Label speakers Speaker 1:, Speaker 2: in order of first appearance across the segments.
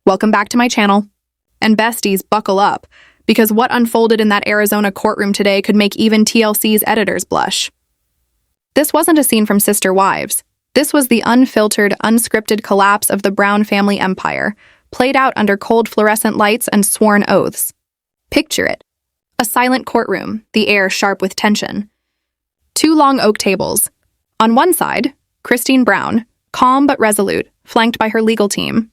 Speaker 1: Welcome back to my channel. And besties, buckle up, because what unfolded in that Arizona courtroom today could make even TLC's editors blush. This wasn't a scene from SisterWives. This was the unfiltered, unscripted collapse of the Brown family empire, played out under cold fluorescent lights and sworn oaths. Picture it. A silent courtroom, the air sharp with tension. Two long oak tables. On one side, Kody Brown, calm but resolute, flanked by her legal team.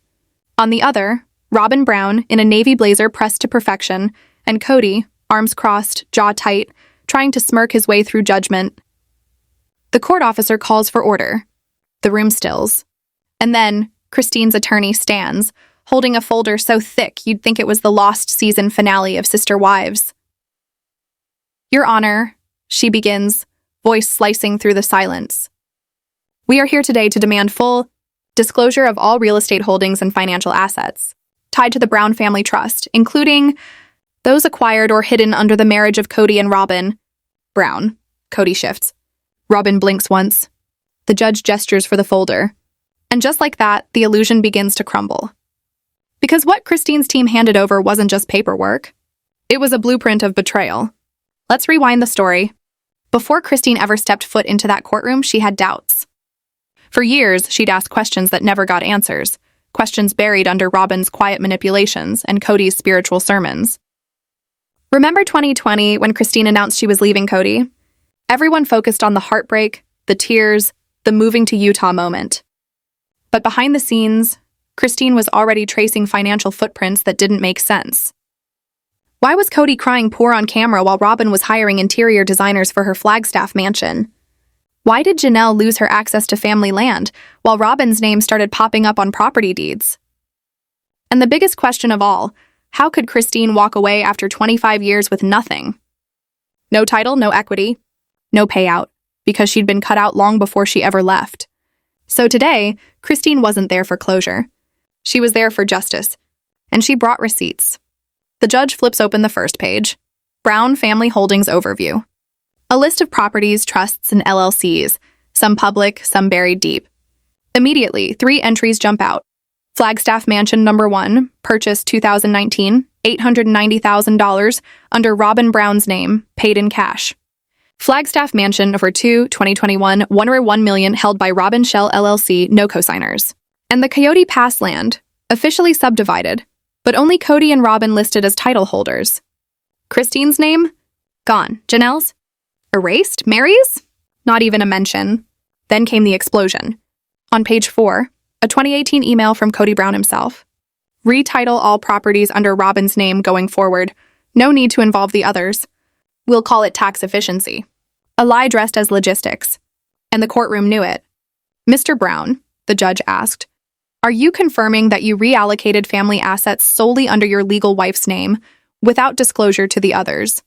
Speaker 1: On the other, Robyn Brown, in a navy blazer pressed to perfection, and Kody, arms crossed, jaw tight, trying to smirk his way through judgment. The court officer calls for order. The room stills. And then, Kody's attorney stands, holding a folder so thick you'd think it was the lost season finale of SisterWives. "Your Honor," she begins, voice slicing through the silence. "We are here today to demand full disclosure of all real estate holdings and financial assets tied to the Brown family trust, including those acquired or hidden under the marriage of Kody and Robyn." Brown. Kody shifts. Robyn blinks once. The judge gestures for the folder. And just like that, the illusion begins to crumble. Because what Kody's team handed over wasn't just paperwork. It was a blueprint of betrayal. Let's rewind the story. Before Kody ever stepped foot into that courtroom, she had doubts. For years, she'd asked questions that never got answers, questions buried under Robyn's quiet manipulations and Kody's spiritual sermons. Remember 2020 when Kody announced she was leaving Kody? Everyone focused on the heartbreak, the tears, the moving to Utah moment. But behind the scenes, Kody was already tracing financial footprints that didn't make sense. Why was Kody crying poor on camera while Robyn was hiring interior designers for her Flagstaff mansion? Why did Janelle lose her access to family land while Robyn's name started popping up on property deeds? And the biggest question of all, how could Kody walk away after 25 years with nothing? No title, no equity, no payout, because she'd been cut out long before she ever left. So today, Kody wasn't there for closure. She was there for justice, and she brought receipts. The judge flips open the first page. Brown Family Holdings Overview. A list of properties, trusts, and LLCs, some public, some buried deep. Immediately, 3 entries jump out. Flagstaff Mansion No. 1, purchased 2019, $890,000, under Robyn Brown's name, paid in cash. Flagstaff Mansion No. 2, 2021, $101 million, held by Robyn Shell LLC, no cosigners. And the Coyote Pass land, officially subdivided, but only Kody and Robyn listed as title holders. Kody's name? Gone. Janelle's? Erased? Mary's? Not even a mention. Then came the explosion. On page 4, a 2018 email from Kody Brown himself. Retitle all properties under Robyn's name going forward. No need to involve the others. We'll call it tax efficiency. A lie dressed as logistics. And the courtroom knew it. "Mr. Brown," the judge asked, "are you confirming that you reallocated family assets solely under your legal wife's name, without disclosure to the others?"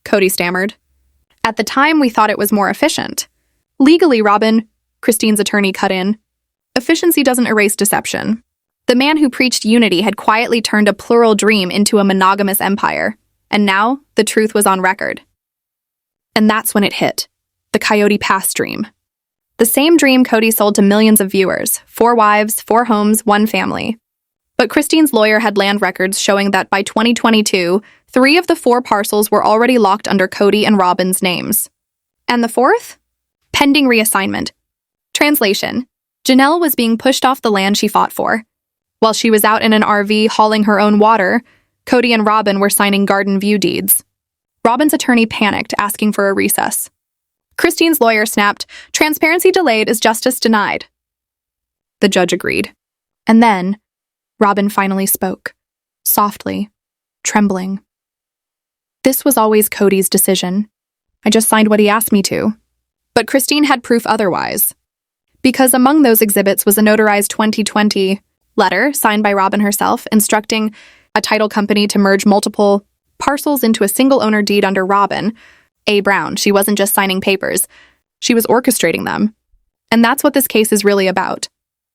Speaker 1: Kody stammered. "At the time, we thought it was more efficient." "Legally, Robyn," Kody's attorney cut in, "efficiency doesn't erase deception." The man who preached unity had quietly turned a plural dream into a monogamous empire, and now the truth was on record. And that's when it hit. The Coyote Pass dream. The same dream Kody sold to millions of viewers. 4 wives, 4 homes, 1 family. But Kody's lawyer had land records showing that by 2022, 3 of the 4 parcels were already locked under Kody and Robyn's names. And the 4th? Pending reassignment. Translation: Janelle was being pushed off the land she fought for. While she was out in an RV hauling her own water, Kody and Robyn were signing garden view deeds. Robyn's attorney panicked, asking for a recess. Kody's lawyer snapped, "Transparency delayed is justice denied." The judge agreed. And then, Robyn finally spoke, softly, trembling. "This was always Kody's decision. I just signed what he asked me to." But Kody had proof otherwise. Because among those exhibits was a notarized 2020 letter signed by Robyn herself, instructing a title company to merge multiple parcels into a single owner deed under Robyn A. Brown. She wasn't just signing papers. She was orchestrating them. And that's what this case is really about.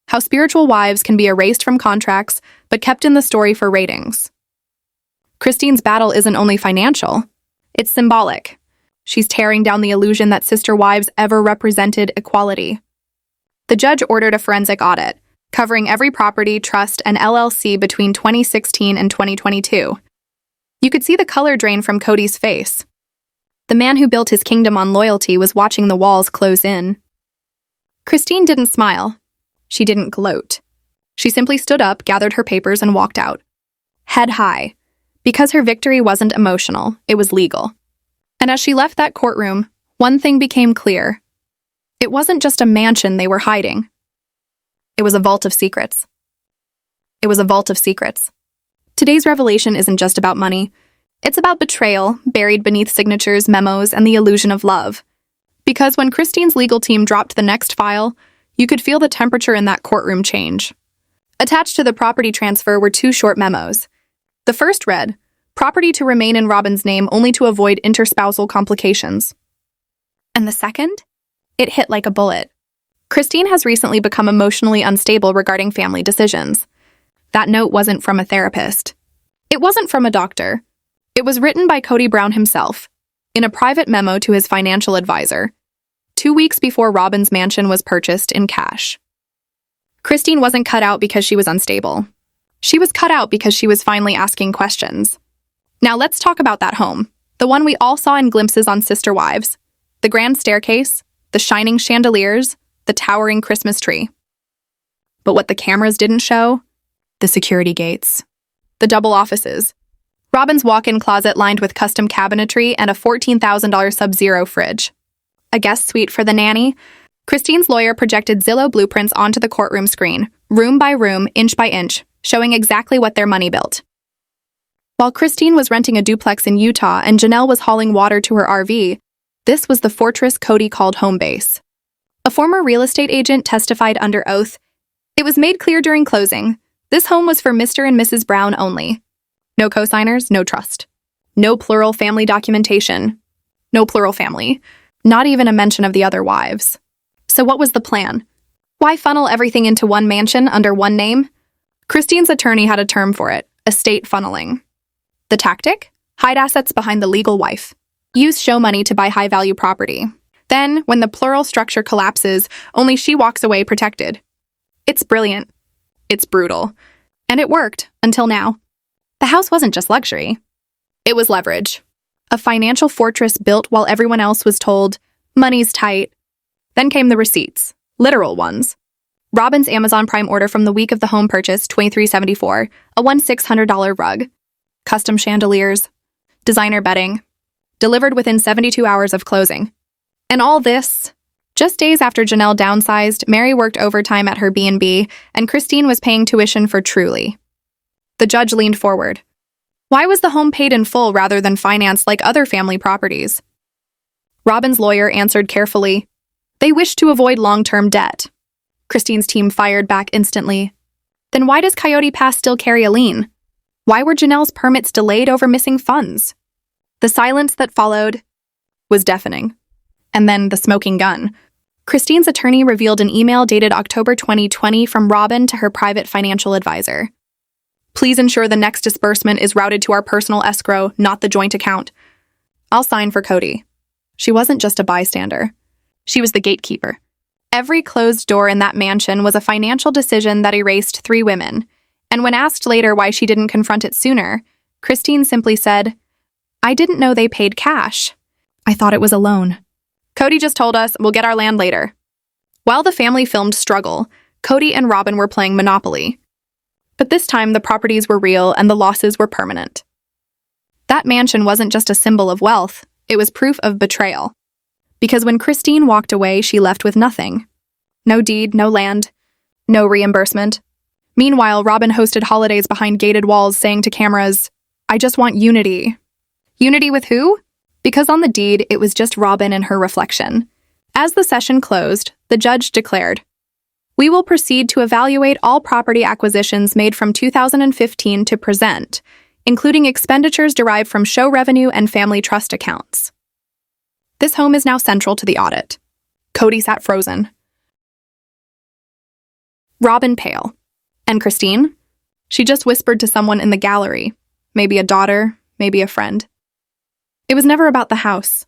Speaker 1: How spiritual wives can be erased from contracts, but kept in the story for ratings. Kody's battle isn't only financial. It's symbolic. She's tearing down the illusion that SisterWives ever represented equality. The judge ordered a forensic audit, covering every property, trust, and LLC between 2016 and 2022. You could see the color drain from Kody's face. The man who built his kingdom on loyalty was watching the walls close in. Christine didn't smile. She didn't gloat. She simply stood up, gathered her papers, and walked out. Head high. Because her victory wasn't emotional, it was legal. And as she left that courtroom, one thing became clear. It wasn't just a mansion they were hiding. It was a vault of secrets. It was a vault of secrets. Today's revelation isn't just about money. It's about betrayal, buried beneath signatures, memos, and the illusion of love. Because when Christine's legal team dropped the next file, you could feel the temperature in that courtroom change. Attached to the property transfer were 2 short memos. The first read, "Property to remain in Robyn's name only to avoid interspousal complications." And the second? It hit like a bullet. Christine has recently become emotionally unstable regarding family decisions. That note wasn't from a therapist. It wasn't from a doctor. It was written by Kody Brown himself, in a private memo to his financial advisor, 2 weeks before Robyn's mansion was purchased in cash. Christine wasn't cut out because she was unstable. She was cut out because she was finally asking questions. Now let's talk about that home, the one we all saw in glimpses on SisterWives. The grand staircase, the shining chandeliers, the towering Christmas tree. But what the cameras didn't show? The security gates. The double offices. Robyn's walk-in closet lined with custom cabinetry and a $14,000 Sub-Zero fridge. A guest suite for the nanny. Christine's lawyer projected Zillow blueprints onto the courtroom screen, room by room, inch by inch, showing exactly what their money built. While Christine was renting a duplex in Utah and Janelle was hauling water to her RV, this was the fortress Kody called home base. A former real estate agent testified under oath. It was made clear during closing, this home was for Mr. and Mrs. Brown only. No cosigners, no trust. No plural family documentation. No plural family. Not even a mention of the other wives. So what was the plan? Why funnel everything into one mansion under one name? Christine's attorney had a term for it, estate funneling. The tactic? Hide assets behind the legal wife. Use show money to buy high-value property. Then, when the plural structure collapses, only she walks away protected. It's brilliant. It's brutal. And it worked, until now. The house wasn't just luxury. It was leverage. A financial fortress built while everyone else was told, money's tight. Then came the receipts, literal ones. Robyn's Amazon Prime order from the week of the home purchase, $23.74, a $1,600 rug, custom chandeliers, designer bedding, delivered within 72 hours of closing. And all this, just days after Janelle downsized, Mary worked overtime at her B&B, and Christine was paying tuition for Truly. The judge leaned forward. Why was the home paid in full rather than financed like other family properties? Robyn's lawyer answered carefully, they wished to avoid long-term debt. Christine's team fired back instantly. Then why does Coyote Pass still carry a lien? Why were Janelle's permits delayed over missing funds? The silence that followed was deafening. And then the smoking gun. Christine's attorney revealed an email dated October 2020 from Robyn to her private financial advisor. Please ensure the next disbursement is routed to our personal escrow, not the joint account. I'll sign for Kody. She wasn't just a bystander. She was the gatekeeper. Every closed door in that mansion was a financial decision that erased 3 women. And when asked later why she didn't confront it sooner, Christine simply said, I didn't know they paid cash. I thought it was a loan. Kody just told us we'll get our land later. While the family filmed Struggle, Kody and Robyn were playing Monopoly. But this time the properties were real and the losses were permanent. That mansion wasn't just a symbol of wealth, it was proof of betrayal. Because when Christine walked away, she left with nothing. No deed, no land, no reimbursement. Meanwhile, Robyn hosted holidays behind gated walls saying to cameras, I just want unity. Unity with who? Because on the deed, it was just Robyn and her reflection. As the session closed, the judge declared, we will proceed to evaluate all property acquisitions made from 2015 to present, including expenditures derived from show revenue and family trust accounts. This home is now central to the audit. Kody sat frozen. Robyn pale. And Christine? She just whispered to someone in the gallery, maybe a daughter, maybe a friend. It was never about the house.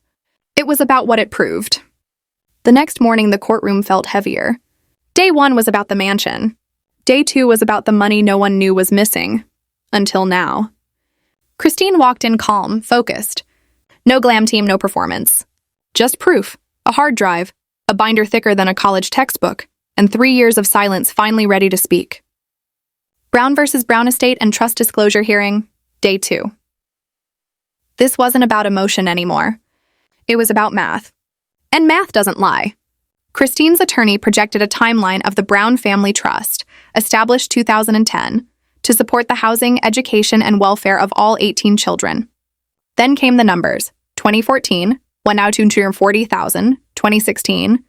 Speaker 1: It was about what it proved. The next morning, the courtroom felt heavier. Day 1 was about the mansion. Day 2 was about the money no one knew was missing. Until now. Christine walked in calm, focused. No glam team, no performance. Just proof, a hard drive, a binder thicker than a college textbook, and 3 years of silence finally ready to speak. Brown versus Brown Estate and Trust Disclosure Hearing, Day 2. This wasn't about emotion anymore. It was about math. And math doesn't lie. Christine's attorney projected a timeline of the Brown Family Trust, established 2010, to support the housing, education, and welfare of all 18 children. Then came the numbers. 2014, went out to 240,000. 2016,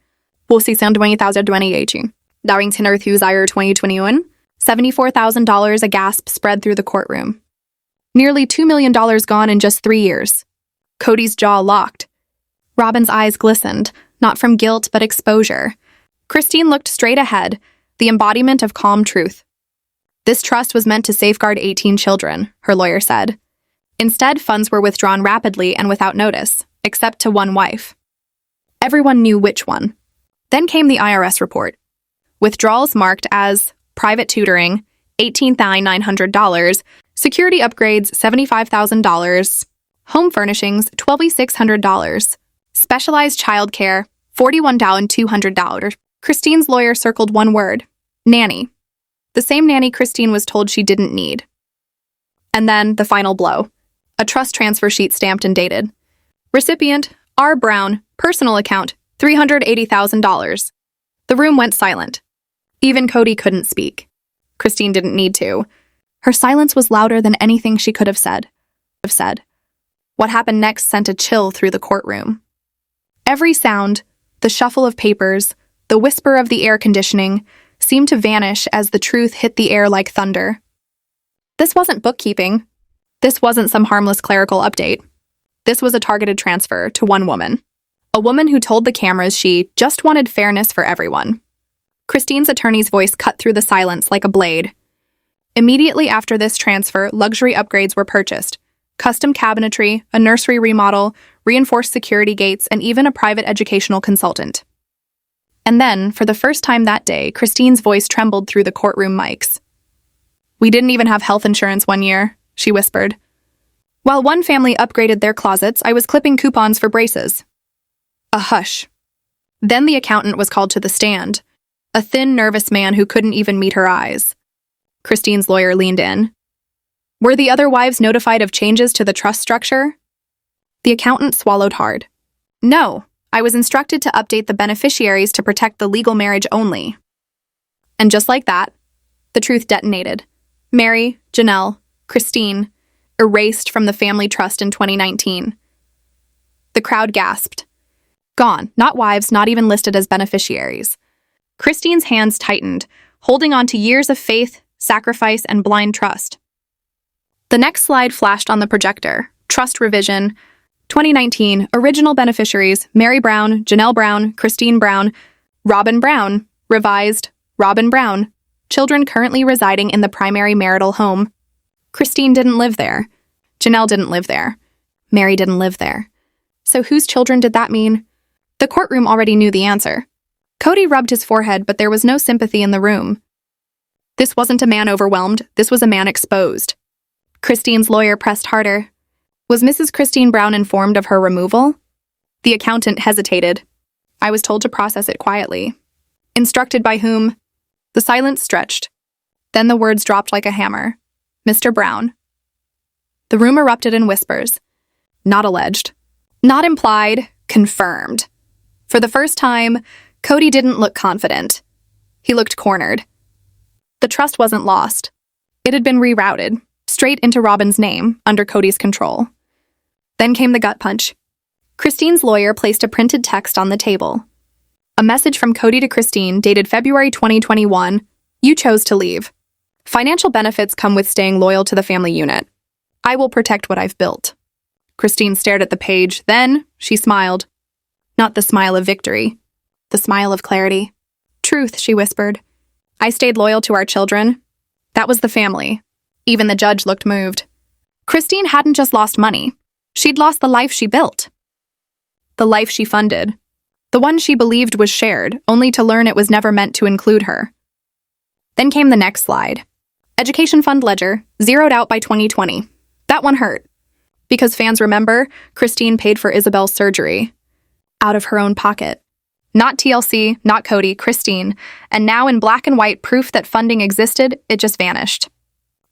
Speaker 1: 620,000 2018. During 2021, $74,000 a gasp spread through the courtroom. Nearly $2 million gone in just 3 years. Kody's jaw locked. Robyn's eyes glistened, not from guilt but exposure. Christine looked straight ahead, the embodiment of calm truth. This trust was meant to safeguard 18 children, her lawyer said. Instead, funds were withdrawn rapidly and without notice, except to one wife. Everyone knew which one. Then came the IRS report. Withdrawals marked as private tutoring, $18,900, security upgrades, $75,000, home furnishings, $12,600, specialized childcare, $41,200. Christine's lawyer circled one word, nanny. The same nanny Christine was told she didn't need. And then the final blow. A trust transfer sheet stamped and dated. Recipient, R. Brown, personal account, $380,000. The room went silent. Even Kody couldn't speak. Christine didn't need to. Her silence was louder than anything she could have said. What happened next sent a chill through the courtroom. Every sound, the shuffle of papers, the whisper of the air conditioning, seemed to vanish as the truth hit the air like thunder. This wasn't bookkeeping. This wasn't some harmless clerical update. This was a targeted transfer to one woman. A woman who told the cameras she just wanted fairness for everyone. Christine's attorney's voice cut through the silence like a blade. Immediately after this transfer, luxury upgrades were purchased. Custom cabinetry, a nursery remodel, reinforced security gates, and even a private educational consultant. And then, for the first time that day, Christine's voice trembled through the courtroom mics. "We didn't even have health insurance one year," she whispered. "While one family upgraded their closets, I was clipping coupons for braces." A hush. Then the accountant was called to the stand, a thin, nervous man who couldn't even meet her eyes. Christine's lawyer leaned in. "Were the other wives notified of changes to the trust structure?" The accountant swallowed hard. "No. I was instructed to update the beneficiaries to protect the legal marriage only." And just like that, the truth detonated. Mary, Janelle, Christine, erased from the family trust in 2019. The crowd gasped. Gone, not wives, not even listed as beneficiaries. Christine's hands tightened, holding on to years of faith, sacrifice, and blind trust. The next slide flashed on the projector. Trust revision. 2019, original beneficiaries, Mary Brown, Janelle Brown, Christine Brown, Robyn Brown, revised, Robyn Brown, children currently residing in the primary marital home. Christine didn't live there. Janelle didn't live there. Mary didn't live there. So whose children did that mean? The courtroom already knew the answer. Kody rubbed his forehead, but there was no sympathy in the room. This wasn't a man overwhelmed, this was a man exposed. Christine's lawyer pressed harder. Was Mrs. Christine Brown informed of her removal? The accountant hesitated. I was told to process it quietly. Instructed by whom? The silence stretched. Then the words dropped like a hammer. Mr. Brown. The room erupted in whispers. Not alleged. Not implied. Confirmed. For the first time, Kody didn't look confident. He looked cornered. The trust wasn't lost. It had been rerouted, straight into Robyn's name, under Kody's control. Then came the gut punch. Christine's lawyer placed a printed text on the table. A message from Kody to Christine dated February 2021. You chose to leave. Financial benefits come with staying loyal to the family unit. I will protect what I've built. Christine stared at the page. Then she smiled. Not the smile of victory. The smile of clarity. Truth, she whispered. I stayed loyal to our children. That was the family. Even the judge looked moved. Christine hadn't just lost money. She'd lost the life she built. The life she funded. The one she believed was shared, only to learn it was never meant to include her. Then came the next slide. Education fund ledger, zeroed out by 2020. That one hurt. Because fans remember, Christine paid for Isabel's surgery. Out of her own pocket. Not TLC, not Kody, Christine. And now in black and white proof that funding existed, it just vanished.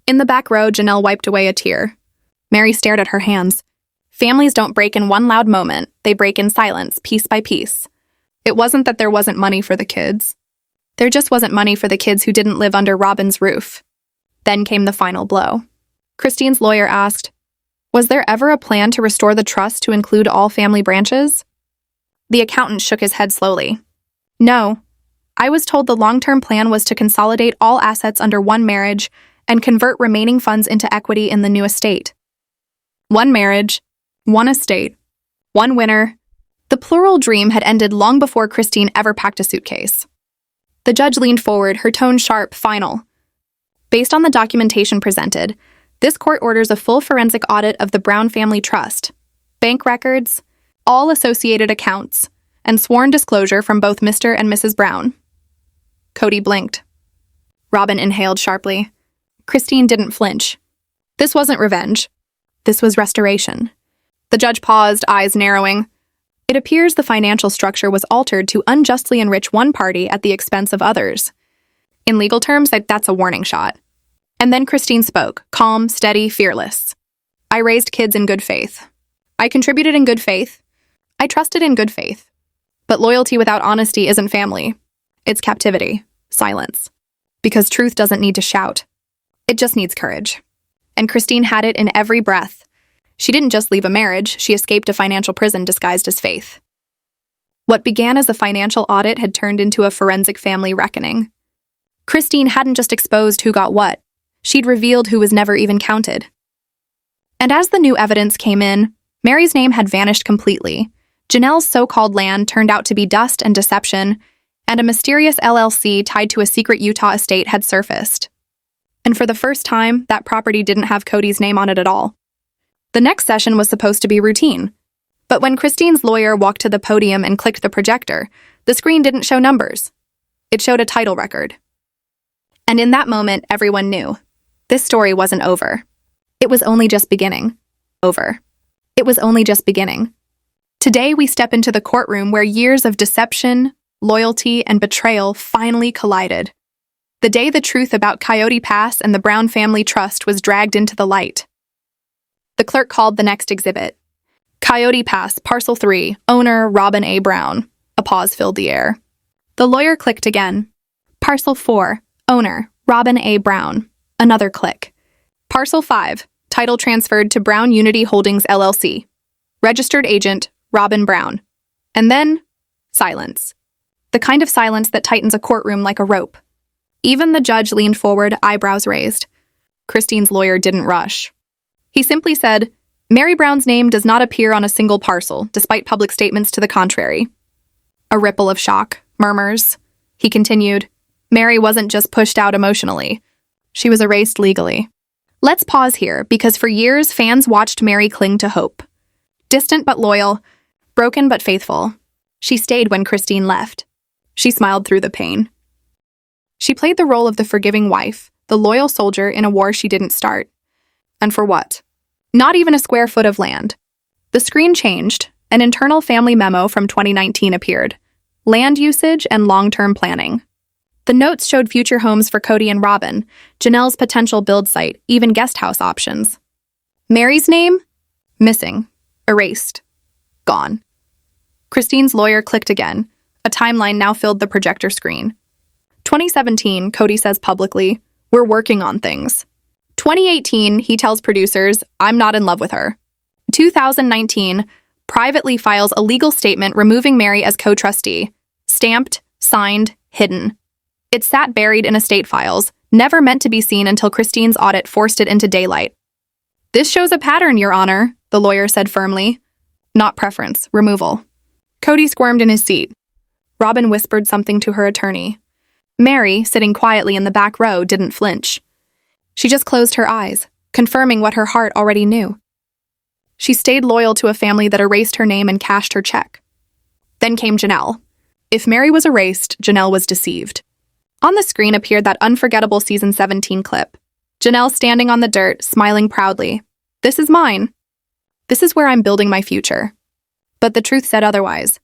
Speaker 1: In the back row, Janelle wiped away a tear. Mary stared at her hands. Families don't break in one loud moment. They break in silence, piece by piece. It wasn't that there wasn't money for the kids. There just wasn't money for the kids who didn't live under Robyn's roof. Then came the final blow. Christine's lawyer asked, "Was there ever a plan to restore the trust to include all family branches?" The accountant shook his head slowly. "No. I was told the long-term plan was to consolidate all assets under one marriage and convert remaining funds into equity in the new estate." One marriage, one estate, one winner. The plural dream had ended long before Christine ever packed a suitcase. The judge leaned forward, her tone sharp, final. Based on the documentation presented, this court orders a full forensic audit of the Brown family trust, bank records, all associated accounts, and sworn disclosure from both Mr. and Mrs. Brown. Kody blinked. Robyn inhaled sharply. Christine didn't flinch. This wasn't revenge. This was restoration. The judge paused, eyes narrowing. It appears the financial structure was altered to unjustly enrich one party at the expense of others. In legal terms, that's a warning shot. And then Christine spoke, calm, steady, fearless. "I raised kids in good faith. I contributed in good faith. I trusted in good faith. But loyalty without honesty isn't family. It's captivity, silence. Because truth doesn't need to shout. It just needs courage." And Christine had it in every breath. She didn't just leave a marriage, she escaped a financial prison disguised as faith. What began as a financial audit had turned into a forensic family reckoning. Christine hadn't just exposed who got what, she'd revealed who was never even counted. And as the new evidence came in, Mary's name had vanished completely. Janelle's so-called land turned out to be dust and deception, and a mysterious LLC tied to a secret Utah estate had surfaced. And for the first time, that property didn't have Kody's name on it at all. The next session was supposed to be routine. But when Christine's lawyer walked to the podium and clicked the projector, the screen didn't show numbers. It showed a title record. And in that moment, everyone knew. This story wasn't over. It was only just beginning. Over. It was only just beginning. Today, we step into the courtroom where years of deception, loyalty, and betrayal finally collided. The day the truth about Coyote Pass and the Brown family trust was dragged into the light. The clerk called the next exhibit. Coyote Pass, Parcel 3, owner Robyn A. Brown. A pause filled the air. The lawyer clicked again. Parcel 4, owner Robyn A. Brown. Another click. Parcel 5, title transferred to Brown Unity Holdings LLC. Registered agent, Robyn Brown. And then, silence. The kind of silence that tightens a courtroom like a rope. Even the judge leaned forward, eyebrows raised. Christine's lawyer didn't rush. He simply said, "Mary Brown's name does not appear on a single parcel, despite public statements to the contrary." A ripple of shock, murmurs. He continued, "Mary wasn't just pushed out emotionally. She was erased legally." Let's pause here, because for years, fans watched Mary cling to hope. Distant but loyal, broken but faithful. She stayed when Christine left. She smiled through the pain. She played the role of the forgiving wife, the loyal soldier in a war she didn't start. And for what? Not even a square foot of land. The screen changed. An internal family memo from 2019 appeared. Land usage and long-term planning. The notes showed future homes for Kody and Robyn, Janelle's potential build site, even guest house options. Mary's name? Missing. Erased. Gone. Christine's lawyer clicked again. A timeline now filled the projector screen. 2017, Kody says publicly, "We're working on things." 2018, he tells producers, "I'm not in love with her." 2019, privately files a legal statement removing Mary as co-trustee. Stamped, signed, hidden. It sat buried in estate files, never meant to be seen until Christine's audit forced it into daylight. "This shows a pattern, Your Honor," the lawyer said firmly. Not preference, removal. Kody squirmed in his seat. Robyn whispered something to her attorney. Mary, sitting quietly in the back row, didn't flinch. She just closed her eyes, confirming what her heart already knew. She stayed loyal to a family that erased her name and cashed her check. Then came Janelle. If Mary was erased, Janelle was deceived. On the screen appeared that unforgettable season 17 clip. Janelle standing on the dirt, smiling proudly. This is mine. This is where I'm building my future. But the truth said otherwise.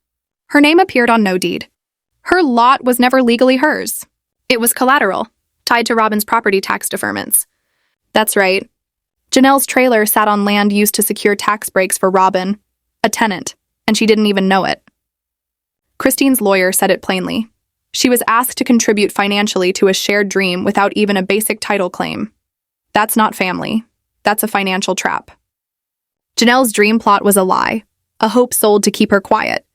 Speaker 1: Her name appeared on no deed. Her lot was never legally hers. It was collateral, tied to Robyn's property tax deferments. That's right. Janelle's trailer sat on land used to secure tax breaks for Robyn, a tenant, and she didn't even know it. Christine's lawyer said it plainly. She was asked to contribute financially to a shared dream without even a basic title claim. That's not family. That's a financial trap. Janelle's dream plot was a lie, a hope sold to keep her quiet.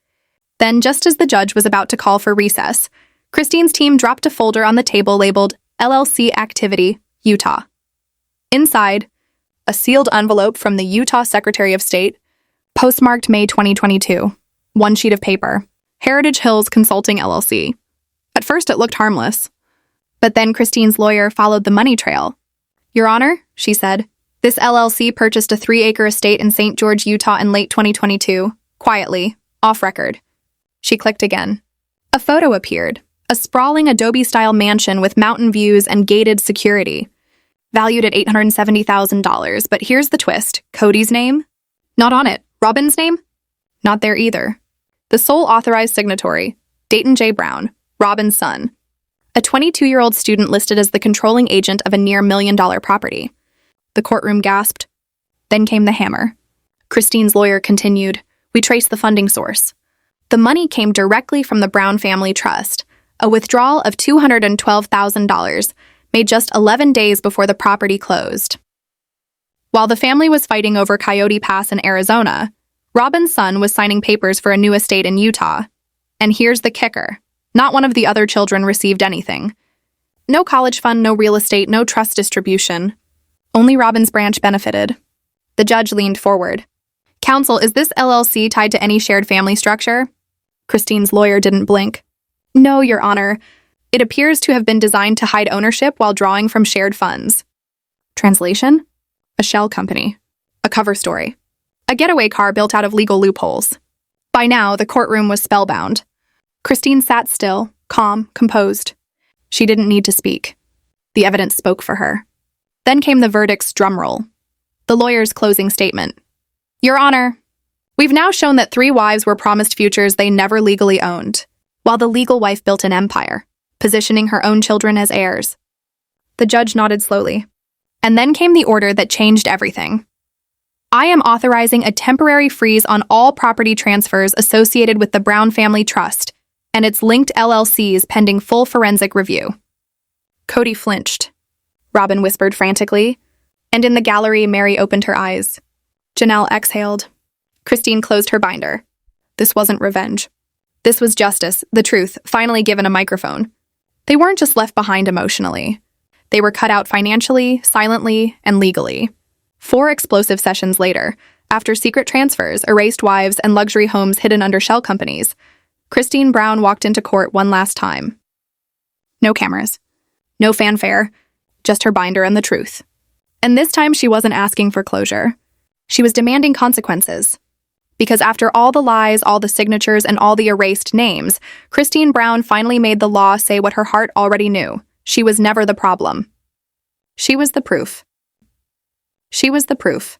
Speaker 1: Then, just as the judge was about to call for recess, Christine's team dropped a folder on the table labeled LLC Activity, Utah. Inside, a sealed envelope from the Utah Secretary of State, postmarked May 2022. One sheet of paper. Heritage Hills Consulting LLC. At first it looked harmless. But then Christine's lawyer followed the money trail. Your Honor, she said, this LLC purchased a 3-acre estate in St. George, Utah in late 2022, quietly, off record. She clicked again. A photo appeared, a sprawling Adobe-style mansion with mountain views and gated security, valued at $870,000, but here's the twist. Kody's name? Not on it. Robyn's name? Not there either. The sole authorized signatory, Dayton J. Brown, Robyn's son, a 22-year-old student listed as the controlling agent of a near $1 million property. The courtroom gasped. Then came the hammer. Christine's lawyer continued, we traced the funding source. The money came directly from the Brown Family Trust, a withdrawal of $212,000 made just 11 days before the property closed. While the family was fighting over Coyote Pass in Arizona, Robyn's son was signing papers for a new estate in Utah. And here's the kicker. Not one of the other children received anything. No college fund, no real estate, no trust distribution. Only Robyn's branch benefited. The judge leaned forward. Counsel, is this LLC tied to any shared family structure? Christine's lawyer didn't blink. No, Your Honor. It appears to have been designed to hide ownership while drawing from shared funds. Translation? A shell company. A cover story. A getaway car built out of legal loopholes. By now, the courtroom was spellbound. Christine sat still, calm, composed. She didn't need to speak. The evidence spoke for her. Then came the verdict's drumroll. The lawyer's closing statement. Your Honor, we've now shown that 3 wives were promised futures they never legally owned, while the legal wife built an empire, positioning her own children as heirs. The judge nodded slowly. And then came the order that changed everything. I am authorizing a temporary freeze on all property transfers associated with the Brown Family Trust and its linked LLCs pending full forensic review. Kody flinched. Robyn whispered frantically, and in the gallery, Mary opened her eyes. Janelle exhaled. Christine closed her binder. This wasn't revenge. This was justice, the truth, finally given a microphone. They weren't just left behind emotionally. They were cut out financially, silently, and legally. 4 explosive sessions later, after secret transfers, erased wives, and luxury homes hidden under shell companies, Christine Brown walked into court one last time. No cameras. No fanfare. Just her binder and the truth. And this time she wasn't asking for closure. She was demanding consequences. Because after all the lies, all the signatures, and all the erased names, Christine Brown finally made the law say what her heart already knew. She was never the problem. She was the proof. She was the proof.